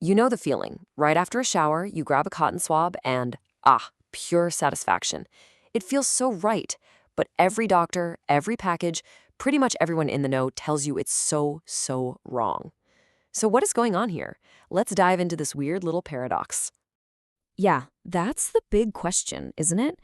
You know the feeling. Right after a shower, you grab a cotton swab and, pure satisfaction. It feels so right. But every doctor, every package, pretty much everyone in the know tells you it's so wrong. So what is going on here? Let's dive into this weird little paradox. Yeah, that's the big question, isn't it?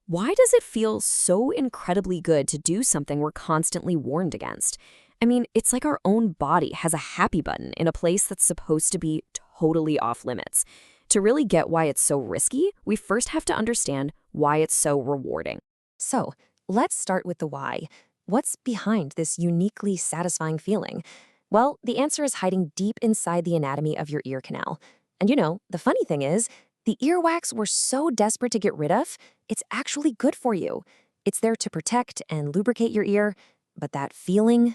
Why does it feel so incredibly good to do something we're constantly warned against? I mean, it's like our own body has a happy button in a place that's supposed to be totally off limits. To really get why it's so risky, we first have to understand why it's so rewarding. So, let's start with the why. What's behind this uniquely satisfying feeling? Well, the answer is hiding deep inside the anatomy of your ear canal. And the funny thing is, the earwax we're so desperate to get rid of, it's actually good for you. It's there to protect and lubricate your ear, but that feeling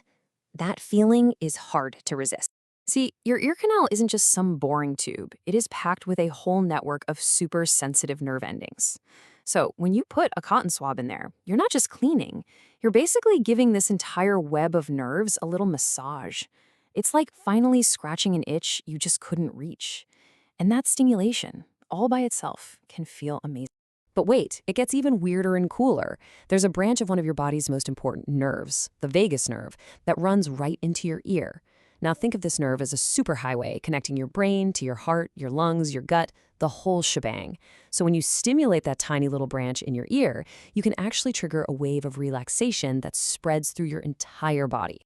is hard to resist. See, your ear canal isn't just some boring tube. It is packed with a whole network of super sensitive nerve endings. So when you put a cotton swab in there, you're not just cleaning. You're basically giving this entire web of nerves a little massage. It's like finally scratching an itch you just couldn't reach. And that stimulation, all by itself, can feel amazing. But wait, it gets even weirder and cooler. There's a branch of one of your body's most important nerves, the vagus nerve, that runs right into your ear. Now think of this nerve as a superhighway connecting your brain to your heart, your lungs, your gut, the whole shebang. So when you stimulate that tiny little branch in your ear, you can actually trigger a wave of relaxation that spreads through your entire body.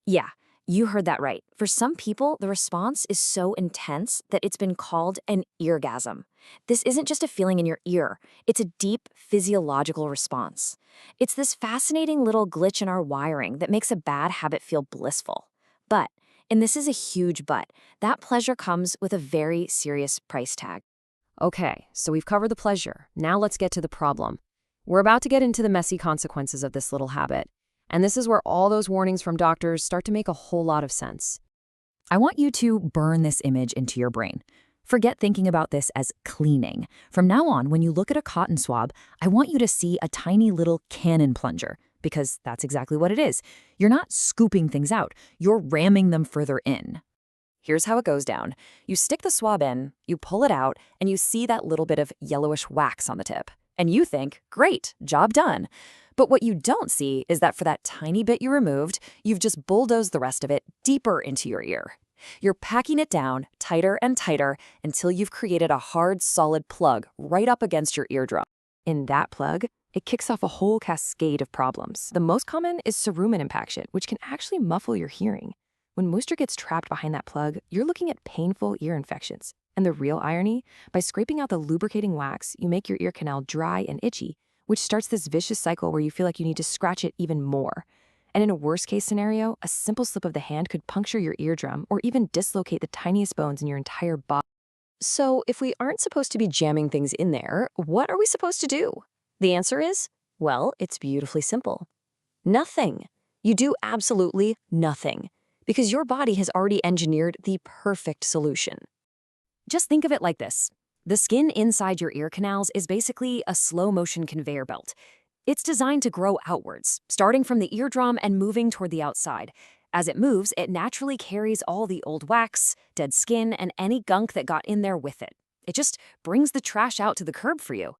Yeah, you heard that right. For some people, the response is so intense that it's been called an eargasm. This isn't just a feeling in your ear, it's a deep physiological response. It's this fascinating little glitch in our wiring that makes a bad habit feel blissful. But, and this is a huge but, that pleasure comes with a very serious price tag. Okay, so we've covered the pleasure. Now let's get to the problem. We're about to get into the messy consequences of this little habit. And this is where all those warnings from doctors start to make a whole lot of sense. I want you to burn this image into your brain. Forget thinking about this as cleaning. From now on, when you look at a cotton swab, I want you to see a tiny little cannon plunger, because that's exactly what it is. You're not scooping things out, you're ramming them further in. Here's how it goes down. You stick the swab in, you pull it out, and you see that little bit of yellowish wax on the tip. And you think, great, job done. But what you don't see is that for that tiny bit you removed, you've just bulldozed the rest of it deeper into your ear. You're packing it down tighter and tighter until you've created a hard, solid plug right up against your eardrum. In that plug, it kicks off a whole cascade of problems. The most common is cerumen impaction, which can actually muffle your hearing. When moisture gets trapped behind that plug, you're looking at painful ear infections. And the real irony? By scraping out the lubricating wax, you make your ear canal dry and itchy, which starts this vicious cycle where you feel like you need to scratch it even more. And in a worst-case scenario, a simple slip of the hand could puncture your eardrum or even dislocate the tiniest bones in your entire body. So if we aren't supposed to be jamming things in there, what are we supposed to do? The answer is, well, it's beautifully simple. Nothing. You do absolutely nothing, because your body has already engineered the perfect solution. Just think of it like this. The skin inside your ear canals is basically a slow-motion conveyor belt. It's designed to grow outwards, starting from the eardrum and moving toward the outside. As it moves, it naturally carries all the old wax, dead skin, and any gunk that got in there with it. It just brings the trash out to the curb for you.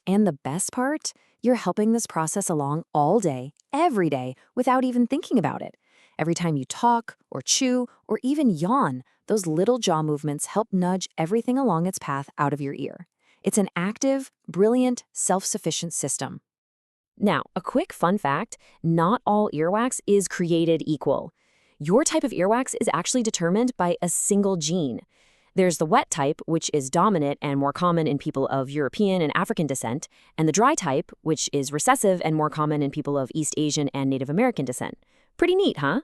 And the best part? You're helping this process along all day, every day, without even thinking about it. Every time you talk, or chew, or even yawn, those little jaw movements help nudge everything along its path out of your ear. It's an active, brilliant, self-sufficient system. Now, a quick fun fact, not all earwax is created equal. Your type of earwax is actually determined by a single gene. There's the wet type, which is dominant and more common in people of European and African descent, and the dry type, which is recessive and more common in people of East Asian and Native American descent. Pretty neat, huh?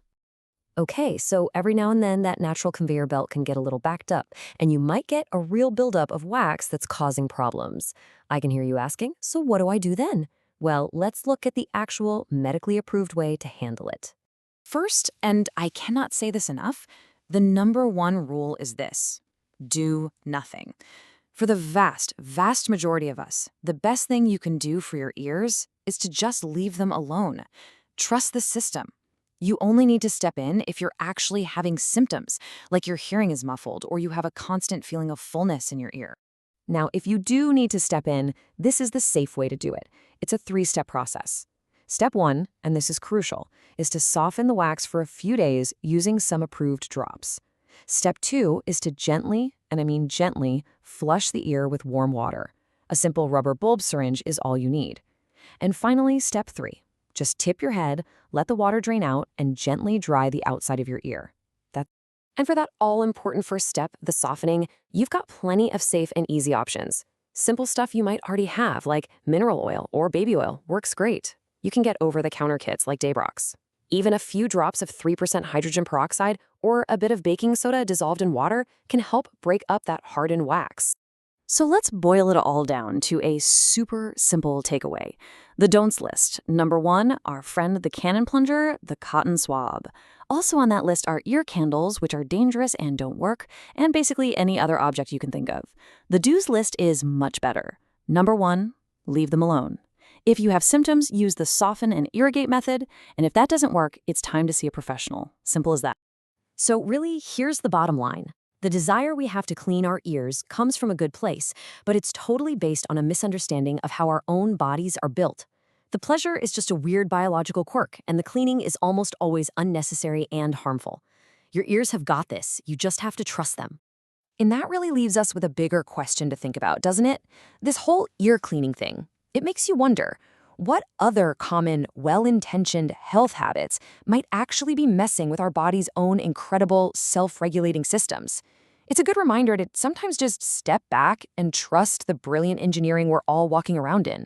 Okay, so every now and then that natural conveyor belt can get a little backed up, and you might get a real buildup of wax that's causing problems. I can hear you asking, so what do I do then? Well, let's look at the actual medically approved way to handle it. First, and I cannot say this enough, the number one rule is this: do nothing. For the vast majority of us, the best thing you can do for your ears is to just leave them alone. Trust the system. You only need to step in if you're actually having symptoms, like your hearing is muffled or you have a constant feeling of fullness in your ear. Now, if you do need to step in, this is the safe way to do it. It's a 3-step process. Step 1, and this is crucial, is to soften the wax for a few days using some approved drops. Step 2 is to gently, and I mean gently, flush the ear with warm water. A simple rubber bulb syringe is all you need. And finally, step 3. Just tip your head, let the water drain out, and gently dry the outside of your ear. And for that all-important first step, the softening, you've got plenty of safe and easy options. Simple stuff you might already have, like mineral oil or baby oil, works great. You can get over-the-counter kits like Daybrox. Even a few drops of 3% hydrogen peroxide or a bit of baking soda dissolved in water can help break up that hardened wax. So let's boil it all down to a super simple takeaway. The don'ts list. Number 1, our friend the cannon plunger, the cotton swab. Also on that list are ear candles, which are dangerous and don't work, and basically any other object you can think of. The do's list is much better. Number 1, leave them alone. If you have symptoms, use the soften and irrigate method, and if that doesn't work, it's time to see a professional. Simple as that. So really, here's the bottom line. The desire we have to clean our ears comes from a good place, but it's totally based on a misunderstanding of how our own bodies are built. The pleasure is just a weird biological quirk, and the cleaning is almost always unnecessary and harmful. Your ears have got this. You just have to trust them. And that really leaves us with a bigger question to think about, doesn't it? This whole ear cleaning thing. It makes you wonder, what other common, well-intentioned health habits might actually be messing with our body's own incredible self-regulating systems? It's a good reminder to sometimes just step back and trust the brilliant engineering we're all walking around in.